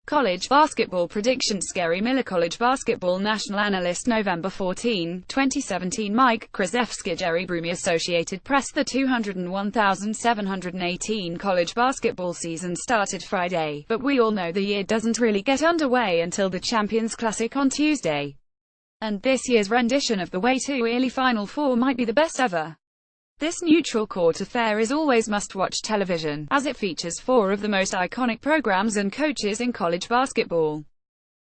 College basketball predictions. Gary Miller, college basketball national analyst, November 14, 2017. Mike Krzyzewski, Jerry Brumey, Associated Press. The 201,718 college basketball season started Friday, but we all know the year doesn't really get underway until the Champions Classic on Tuesday. And this year's rendition of the Way Too Early Final Four might be the best ever. This neutral court affair is always must-watch television, as it features four of the most iconic programs and coaches in college basketball.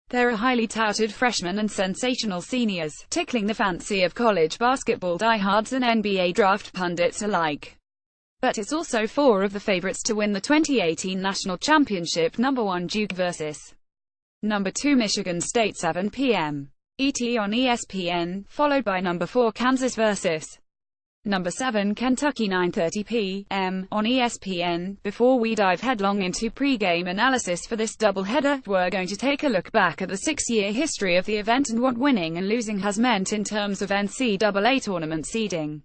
There are highly touted freshmen and sensational seniors, tickling the fancy of college basketball diehards and NBA draft pundits alike. But it's also four of the favorites to win the 2018 national championship, number 1 Duke versus number 2 Michigan State, 7 p.m. ET on ESPN, followed by number 4 Kansas versus number 7 Kentucky, 9:30 p.m. on ESPN. Before we dive headlong into pre-game analysis for this doubleheader, we're going to take a look back at the 6-year history of the event and what winning and losing has meant in terms of NCAA tournament seeding.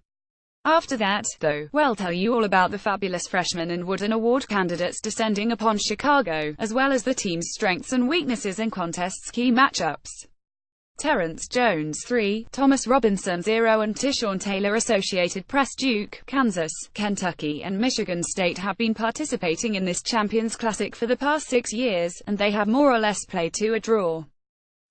After that, though, we'll tell you all about the fabulous freshmen and Wooden Award candidates descending upon Chicago, as well as the team's strengths and weaknesses in contest's key matchups. Terrence Jones 3, Thomas Robinson 0 and Tyshawn Taylor. Associated Press. Duke, Kansas, Kentucky and Michigan State have been participating in this Champions Classic for the past 6 years, and they have more or less played to a draw.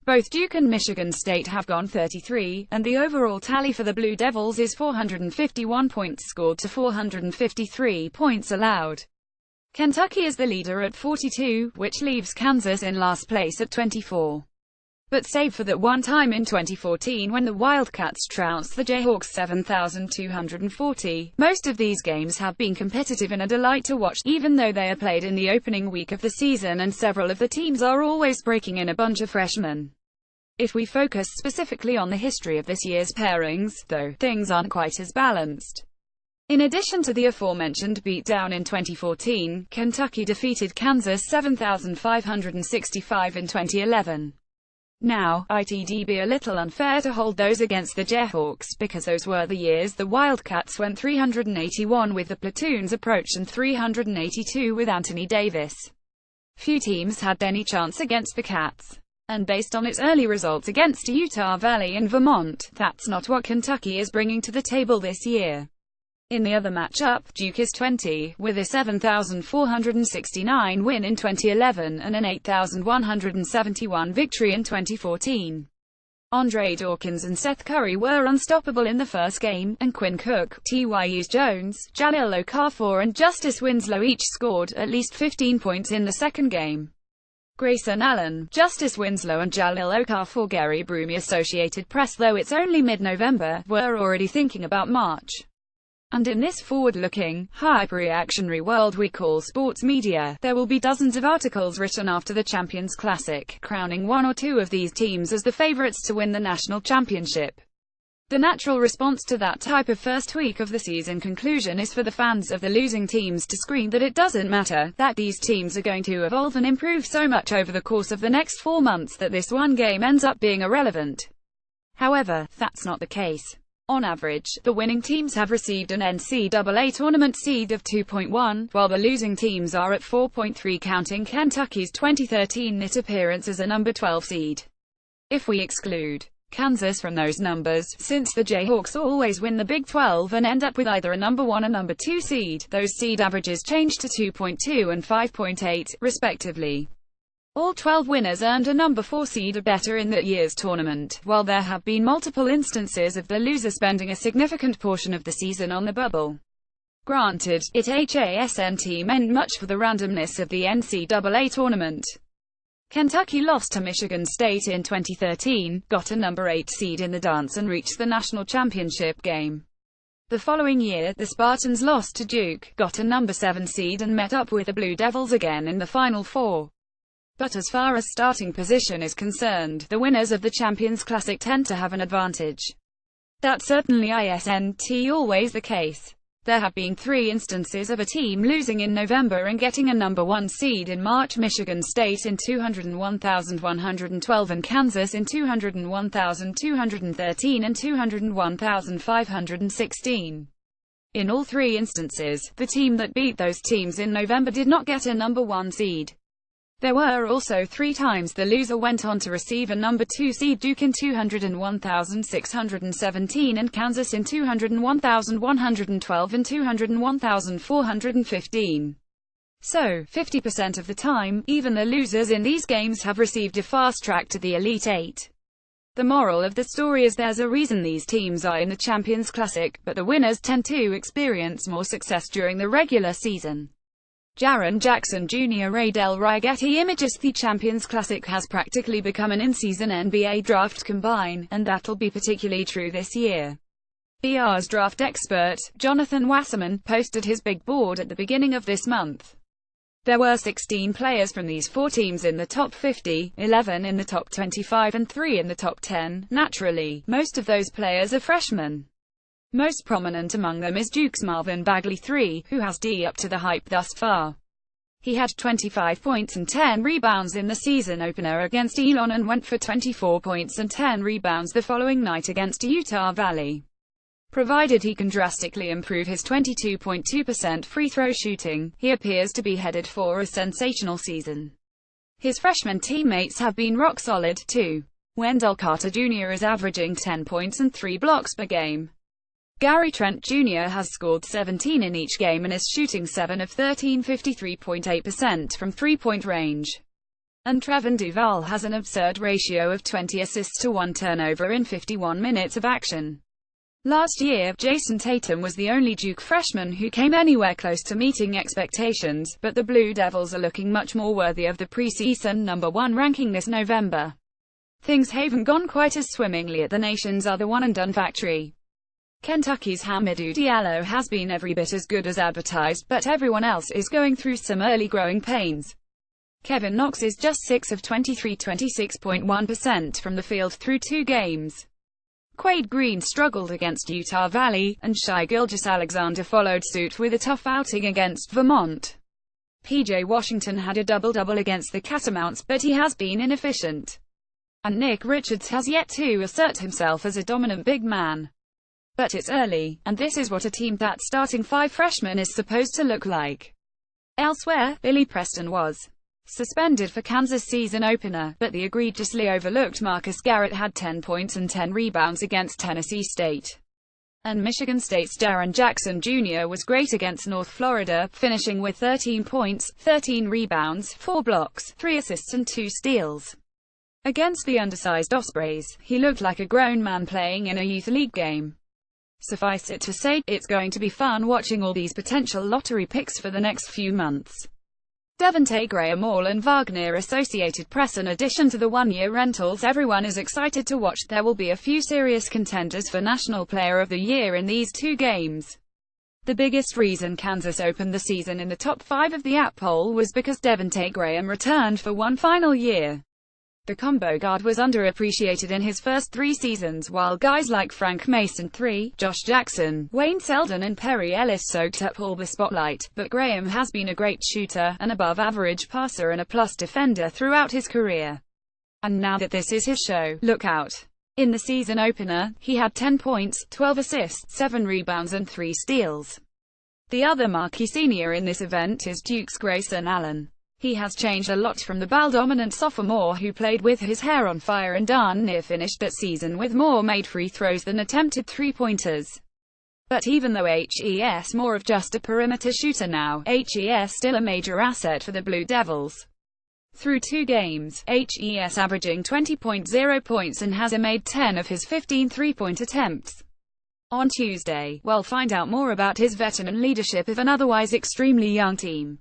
Both Duke and Michigan State have gone 33, and the overall tally for the Blue Devils is 451 points scored to 453 points allowed. Kentucky is the leader at 42, which leaves Kansas in last place at 24. But save for that one time in 2014 when the Wildcats trounced the Jayhawks 7,240, most of these games have been competitive and a delight to watch, even though they are played in the opening week of the season and several of the teams are always breaking in a bunch of freshmen. If we focus specifically on the history of this year's pairings, though, things aren't quite as balanced. In addition to the aforementioned beatdown in 2014, Kentucky defeated Kansas 7,565 in 2011. Now, it'd be a little unfair to hold those against the Jayhawks, because those were the years the Wildcats went 381 with the Platoon's approach and 382 with Anthony Davis. Few teams had any chance against the Cats. And based on its early results against Utah Valley and Vermont, that's not what Kentucky is bringing to the table this year. In the other matchup, Duke is 20, with a 7,469 win in 2011 and an 8,171 victory in 2014. Andre Dawkins and Seth Curry were unstoppable in the first game, and Quinn Cook, TYU's Jones, Jahlil Okafor and Justice Winslow each scored at least 15 points in the second game. Grayson Allen, Justice Winslow and Jahlil Okafor. Gary Brumey, Associated Press. Though it's only mid-November, we're already thinking about March. And in this forward-looking, hyper-reactionary world we call sports media, there will be dozens of articles written after the Champions Classic, crowning one or two of these teams as the favorites to win the national championship. The natural response to that type of first week of the season conclusion is for the fans of the losing teams to scream that it doesn't matter, that these teams are going to evolve and improve so much over the course of the next 4 months that this one game ends up being irrelevant. However, that's not the case. On average, the winning teams have received an NCAA tournament seed of 2.1, while the losing teams are at 4.3, counting Kentucky's 2013 NIT appearance as a number 12 seed. If we exclude Kansas from those numbers, since the Jayhawks always win the Big 12 and end up with either a number 1 or number 2 seed, those seed averages change to 2.2 and 5.8, respectively. All 12 winners earned a number 4 seed or better in that year's tournament, while there have been multiple instances of the loser spending a significant portion of the season on the bubble. Granted, it hasn't meant much for the randomness of the NCAA tournament. Kentucky lost to Michigan State in 2013, got a number 8 seed in the dance and reached the national championship game. The following year, the Spartans lost to Duke, got a number 7 seed and met up with the Blue Devils again in the Final Four. But as far as starting position is concerned, the winners of the Champions Classic tend to have an advantage. That's certainly isn't always the case. There have been 3 instances of a team losing in November and getting a number 1 seed in March: Michigan State in 201,112 and Kansas in 201,213 and 201,516. In all 3 instances, the team that beat those teams in November did not get a number 1 seed. There were also 3 times the loser went on to receive a number 2 seed, Duke in 201,617 and Kansas in 201,112 and 201,415. So, 50% of the time, even the losers in these games have received a fast track to the Elite Eight. The moral of the story is there's a reason these teams are in the Champions Classic, but the winners tend to experience more success during the regular season. Jaren Jackson Jr. Adel Getty Images. The Champions Classic has practically become an in-season NBA draft combine, and that'll be particularly true this year. BR's draft expert, Jonathan Wasserman, posted his big board at the beginning of this month. There were 16 players from these 4 teams in the top 50, 11 in the top 25 and 3 in the top 10. Naturally, most of those players are freshmen. Most prominent among them is Duke's Marvin Bagley III, who has D up to the hype thus far. He had 25 points and 10 rebounds in the season opener against Elon and went for 24 points and 10 rebounds the following night against Utah Valley. Provided he can drastically improve his 22.2% free throw shooting, he appears to be headed for a sensational season. His freshman teammates have been rock solid, too. Wendell Carter Jr. is averaging 10 points and 3 blocks per game. Gary Trent Jr. has scored 17 in each game and is shooting 7 of 13, 53.8% from three-point range. And Trevin Duval has an absurd ratio of 20 assists to 1 turnover in 51 minutes of action. Last year, Jason Tatum was the only Duke freshman who came anywhere close to meeting expectations, but the Blue Devils are looking much more worthy of the preseason #1 ranking this November. Things haven't gone quite as swimmingly at the nation's other one-and-done factory. Kentucky's Hamidou Diallo has been every bit as good as advertised, but everyone else is going through some early growing pains. Kevin Knox is just 6 of 23, 26.1% from the field through 2 games. Quade Green struggled against Utah Valley, and Shai Gilgeous-Alexander followed suit with a tough outing against Vermont. PJ Washington had a double-double against the Catamounts, but he has been inefficient. And Nick Richards has yet to assert himself as a dominant big man. But it's early, and this is what a team that's starting 5 freshmen is supposed to look like. Elsewhere, Billy Preston was suspended for Kansas season opener, but the egregiously overlooked Marcus Garrett had 10 points and 10 rebounds against Tennessee State. And Michigan State's Jaren Jackson Jr. was great against North Florida, finishing with 13 points, 13 rebounds, 4 blocks, 3 assists and 2 steals. Against the undersized Ospreys, he looked like a grown man playing in a youth league game. Suffice it to say, it's going to be fun watching all these potential lottery picks for the next few months. Devonte Graham All and Wagner Associated Press. In addition to the one-year rentals everyone is excited to watch, there will be a few serious contenders for National Player of the Year in these 2 games. The biggest reason Kansas opened the season in the top 5 of the app poll was because Devonte Graham returned for one final year. The combo guard was underappreciated in his first 3 seasons, while guys like Frank Mason III, Josh Jackson, Wayne Selden and Perry Ellis soaked up all the spotlight, but Graham has been a great shooter, an above-average passer and a plus defender throughout his career. And now that this is his show, look out. In the season opener, he had 10 points, 12 assists, 7 rebounds and 3 steals. The other marquee senior in this event is Duke's Grayson Allen. He has changed a lot from the ball-dominant sophomore who played with his hair on fire and darn near finished that season with more made free throws than attempted three-pointers. But even though HES more of just a perimeter shooter now, HES still a major asset for the Blue Devils. Through 2 games, HES averaging 20.0 points and has made 10 of his 15 three-point attempts. On Tuesday, we'll find out more about his veteran leadership of an otherwise extremely young team.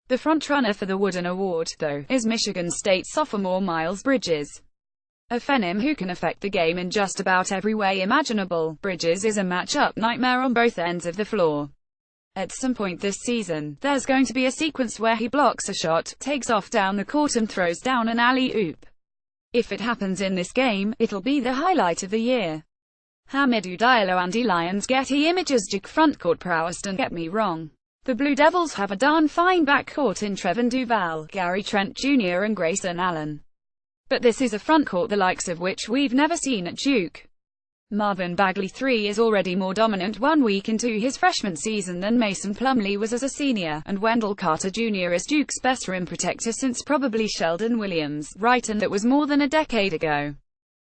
The frontrunner for the Wooden Award, though, is Michigan State sophomore Miles Bridges. A phenom who can affect the game in just about every way imaginable, Bridges is a matchup nightmare on both ends of the floor. At some point this season, there's going to be a sequence where he blocks a shot, takes off down the court and throws down an alley-oop. If it happens in this game, it'll be the highlight of the year. Hamidou Diallo and Lions Getty Images. Duke frontcourt prowess. Don't get me wrong. The Blue Devils have a darn fine backcourt in Trevin Duval, Gary Trent Jr. and Grayson Allen. But this is a frontcourt the likes of which we've never seen at Duke. Marvin Bagley III is already more dominant 1 week into his freshman season than Mason Plumlee was as a senior, and Wendell Carter Jr. is Duke's best rim protector since probably Sheldon Williams, right, and that was more than a decade ago.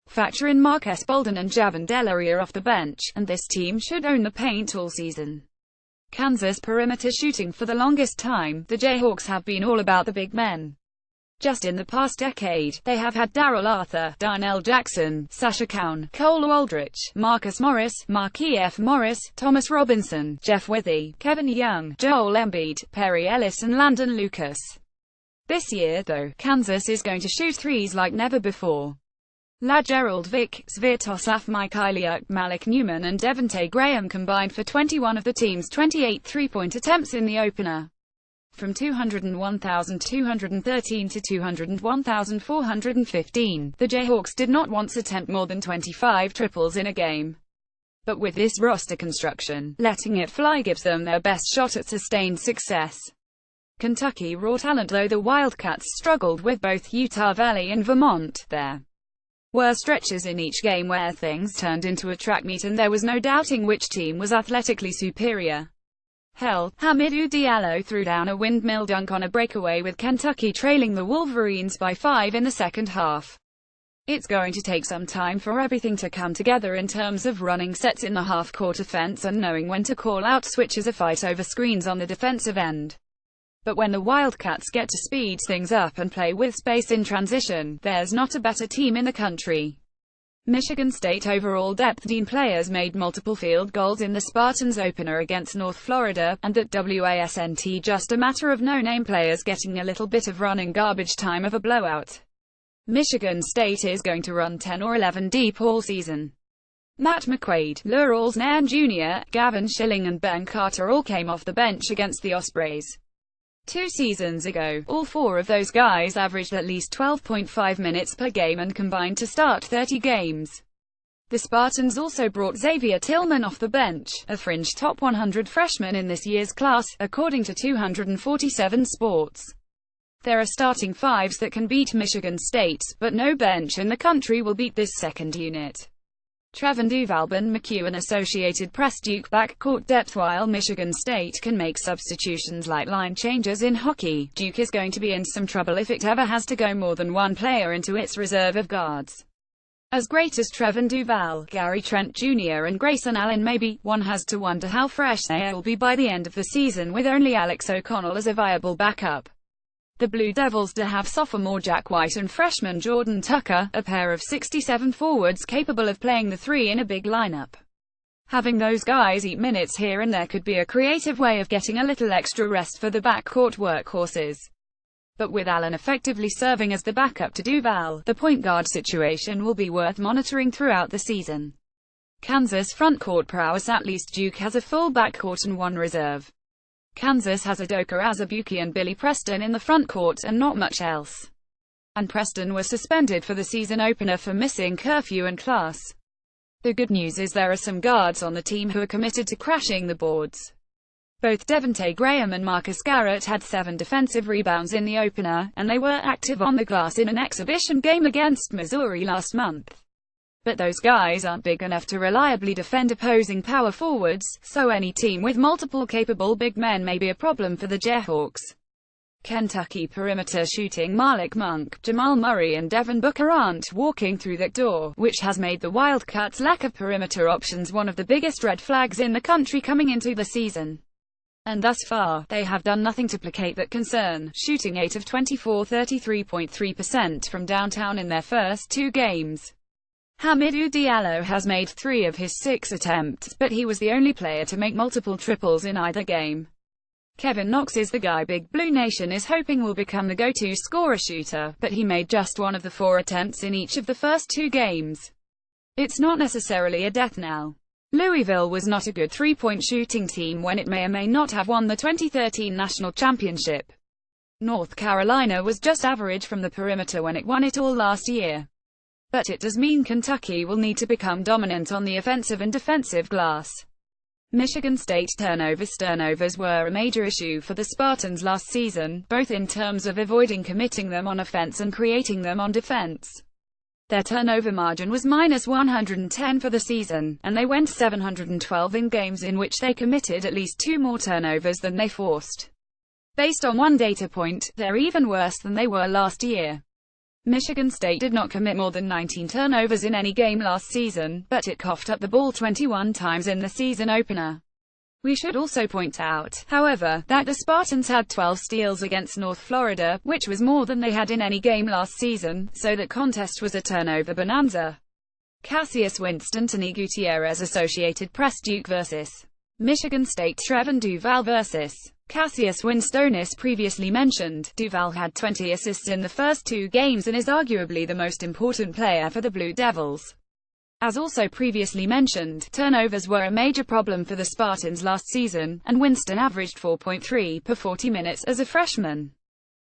Factor in Marques Bolden and Javon Delaware off the bench, and this team should own the paint all season. Kansas perimeter shooting. For the longest time, the Jayhawks have been all about the big men. Just in the past decade, they have had Darrell Arthur, Darnell Jackson, Sasha Cowan, Cole Aldrich, Marcus Morris, Marquis F. Morris, Thomas Robinson, Jeff Withey, Kevin Young, Joel Embiid, Perry Ellis and Landon Lucas. This year, though, Kansas is going to shoot threes like never before. Lagerald Vick, Sviatoslav Mikhailiuk, Malik Newman and Devontae Graham combined for 21 of the team's 28 three-point attempts in the opener. From 201,213 to 201,415, the Jayhawks did not once attempt more than 25 triples in a game. But with this roster construction, letting it fly gives them their best shot at sustained success. Kentucky raw talent. Though the Wildcats struggled with both Utah Valley and Vermont, there were stretches in each game where things turned into a track meet and there was no doubting which team was athletically superior. Hell, Hamidou Diallo threw down a windmill dunk on a breakaway with Kentucky trailing the Wolverines by 5 in the second half. It's going to take some time for everything to come together in terms of running sets in the half-court offense and knowing when to call out switches, a fight over screens on the defensive end. But when the Wildcats get to speed things up and play with space in transition, there's not a better team in the country. Michigan State overall depth. Dean players made multiple field goals in the Spartans opener against North Florida, and that wasn't just a matter of no-name players getting a little bit of run in garbage time of a blowout. Michigan State is going to run 10 or 11 deep all season. Matt McQuaid, Lurels Nairn Jr., Gavin Schilling and Ben Carter all came off the bench against the Ospreys 2 seasons ago. All 4 of those guys averaged at least 12.5 minutes per game and combined to start 30 games. The Spartans also brought Xavier Tillman off the bench, a fringe top 100 freshman in this year's class, according to 247 Sports. There are starting fives that can beat Michigan State, but no bench in the country will beat this second unit. Trevon Duval, Ben McHugh, Associated Press. Duke backcourt depth. While Michigan State can make substitutions like line changes in hockey, Duke is going to be in some trouble if it ever has to go more than one player into its reserve of guards. As great as Trevon Duval, Gary Trent Jr. and Grayson Allen may be, one has to wonder how fresh they will be by the end of the season with only Alex O'Connell as a viable backup. The Blue Devils do have sophomore Jack White and freshman Jordan Tucker, a pair of 6'7" forwards capable of playing the 3 in a big lineup. Having those guys eat minutes here and there could be a creative way of getting a little extra rest for the backcourt workhorses. But with Allen effectively serving as the backup to Duval, the point guard situation will be worth monitoring throughout the season. Kansas frontcourt prowess. At least Duke has a full backcourt and one reserve. Kansas has Udoka Azubuike and Billy Preston in the frontcourt, and not much else. And Preston was suspended for the season opener for missing curfew and class. The good news is there are some guards on the team who are committed to crashing the boards. Both Devontae Graham and Marcus Garrett had 7 defensive rebounds in the opener, and they were active on the glass in an exhibition game against Missouri last month. But those guys aren't big enough to reliably defend opposing power forwards, so any team with multiple capable big men may be a problem for the Jayhawks. Kentucky perimeter shooting. Malik Monk, Jamal Murray and Devin Booker aren't walking through that door, which has made the Wildcats' lack of perimeter options one of the biggest red flags in the country coming into the season. And thus far, they have done nothing to placate that concern, shooting 8 of 24, 33.3% from downtown in their first 2 games. Hamidou Diallo has made 3 of his 6 attempts, but he was the only player to make multiple triples in either game. Kevin Knox is the guy Big Blue Nation is hoping will become the go-to scorer-shooter, but he made just 1 of the 4 attempts in each of the first 2 games. It's not necessarily a death knell. Louisville was not a good three-point shooting team when it may or may not have won the 2013 national championship. North Carolina was just average from the perimeter when it won it all last year. But it does mean Kentucky will need to become dominant on the offensive and defensive glass. Michigan State turnovers were a major issue for the Spartans last season, both in terms of avoiding committing them on offense and creating them on defense. Their turnover margin was -110 for the season, and they went 712 in games in which they committed at least 2 more turnovers than they forced. Based on one data point, they're even worse than they were last year. Michigan State did not commit more than 19 turnovers in any game last season, but it coughed up the ball 21 times in the season opener. We should also point out, however, that the Spartans had 12 steals against North Florida, which was more than they had in any game last season, so that contest was a turnover bonanza. Cassius Winston, Tony Gutierrez, Associated Press. Duke vs. Michigan State. Trevin Duval vs. Cassius Winstonis. Previously mentioned, Duval had 20 assists in the first 2 games and is arguably the most important player for the Blue Devils. As also previously mentioned, turnovers were a major problem for the Spartans last season, and Winston averaged 4.3 per 40 minutes as a freshman.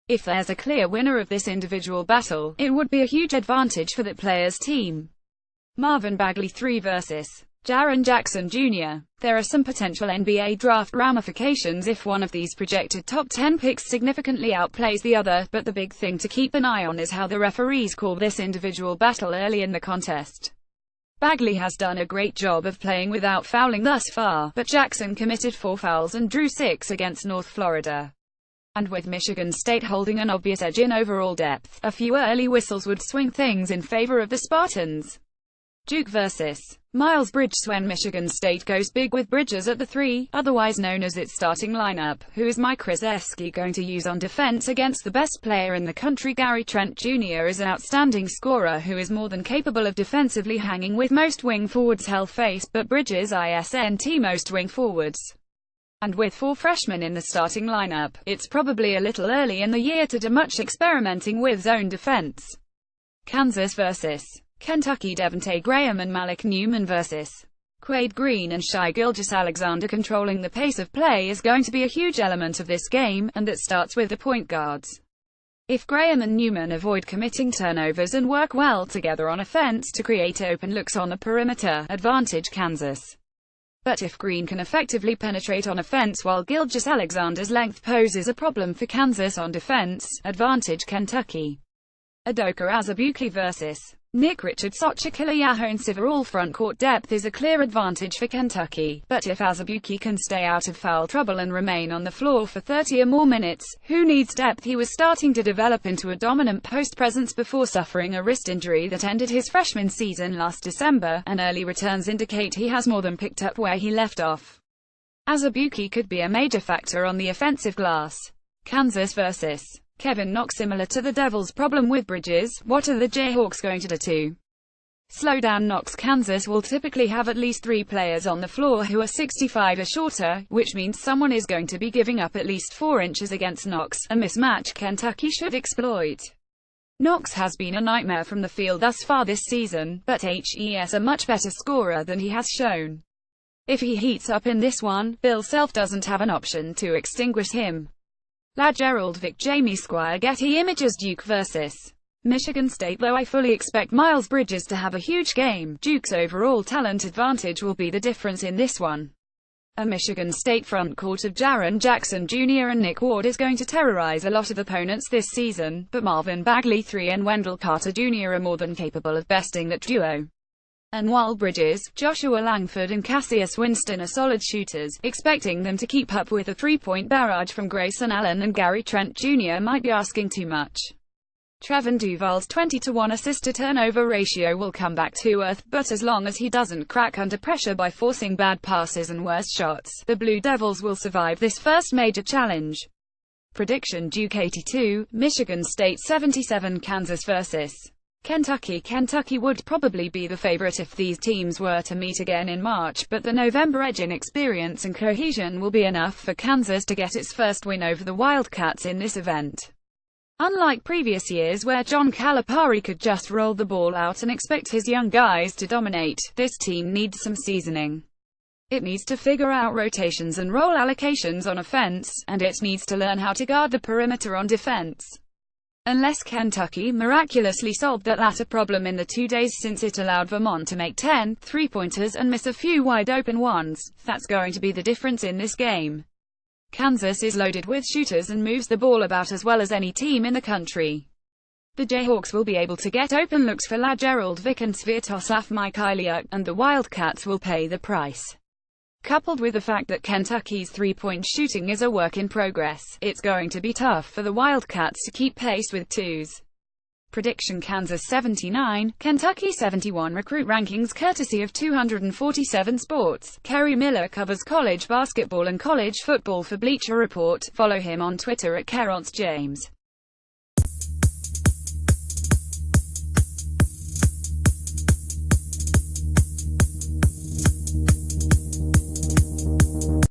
If there's a clear winner of this individual battle, it would be a huge advantage for the players' team. Marvin Bagley III vs. Jaren Jackson Jr. There are some potential NBA draft ramifications if one of these projected top 10 picks significantly outplays the other, but the big thing to keep an eye on is how the referees call this individual battle early in the contest. Bagley has done a great job of playing without fouling thus far, but Jackson committed 4 fouls and drew 6 against North Florida. And with Michigan State holding an obvious edge in overall depth, a few early whistles would swing things in favor of the Spartans. Duke vs. Miles Bridges. When Michigan State goes big with Bridges at the 3, otherwise known as its starting lineup, who is Mike Krzyzewski going to use on defense against the best player in the country? Gary Trent Jr. is an outstanding scorer who is more than capable of defensively hanging with most wing forwards hell face, but Bridges isn't most wing forwards. And with 4 freshmen in the starting lineup, it's probably a little early in the year to do much experimenting with zone defense. Kansas vs. Kentucky. Devontae Graham and Malik Newman vs. Quade Green and Shai Gilgeous-Alexander. Controlling the pace of play is going to be a huge element of this game, and that starts with the point guards. If Graham and Newman avoid committing turnovers and work well together on offense to create open looks on the perimeter, advantage Kansas. But if Green can effectively penetrate on offense while Gilgeous-Alexander's length poses a problem for Kansas on defense, advantage Kentucky. Udoka Azubuike vs. Nick Richards. Xochitl and Siver. All front court depth is a clear advantage for Kentucky, but if Azubuike can stay out of foul trouble and remain on the floor for 30 or more minutes, who needs depth? He was starting to develop into a dominant post presence before suffering a wrist injury that ended his freshman season last December, and early returns indicate he has more than picked up where he left off. Azubuike could be a major factor on the offensive glass. Kansas vs. Kevin Knox. Similar to the Devils' problem with Bridges, what are the Jayhawks going to do to slow down Knox? Kansas will typically have at least 3 players on the floor who are 6'5" or shorter, which means someone is going to be giving up at least 4 inches against Knox, a mismatch Kentucky should exploit. Knox has been a nightmare from the field thus far this season, but he's a much better scorer than he has shown. If he heats up in this one, Bill Self doesn't have an option to extinguish him. La Gerald Vick. Jamie Squire. Getty Images. Duke vs. Michigan State. Though I fully expect Miles Bridges to have a huge game, Duke's overall talent advantage will be the difference in this one. A Michigan State front court of Jaren Jackson Jr. and Nick Ward is going to terrorize a lot of opponents this season, but Marvin Bagley III and Wendell Carter Jr. are more than capable of besting that duo. And while Bridges, Joshua Langford and Cassius Winston are solid shooters, expecting them to keep up with a 3-point barrage from Grayson Allen and Gary Trent Jr. might be asking too much. Trevin Duval's 20-to-1 assist-to-turnover ratio will come back to earth, but as long as he doesn't crack under pressure by forcing bad passes and worse shots, the Blue Devils will survive this first major challenge. Prediction: Duke 82, Michigan State 77. Kansas vs. Kentucky. Kentucky would probably be the favorite if these teams were to meet again in March, but the November edge in experience and cohesion will be enough for Kansas to get its first win over the Wildcats in this event. Unlike previous years where John Calipari could just roll the ball out and expect his young guys to dominate, this team needs some seasoning. It needs to figure out rotations and role allocations on offense, and it needs to learn how to guard the perimeter on defense. Unless Kentucky miraculously solved that latter problem in the 2 days since it allowed Vermont to make 10 three-pointers and miss a few wide-open ones, that's going to be the difference in this game. Kansas is loaded with shooters and moves the ball about as well as any team in the country. The Jayhawks will be able to get open looks for Lagerald Vick and Sviatoslav Mikhailiuk, and the Wildcats will pay the price. Coupled with the fact that Kentucky's three-point shooting is a work in progress, it's going to be tough for the Wildcats to keep pace with twos. Prediction: Kansas 79, Kentucky 71. Recruit rankings courtesy of 247 Sports. Kerry Miller covers college basketball and college football for Bleacher Report. Follow him on Twitter at KerronceJames.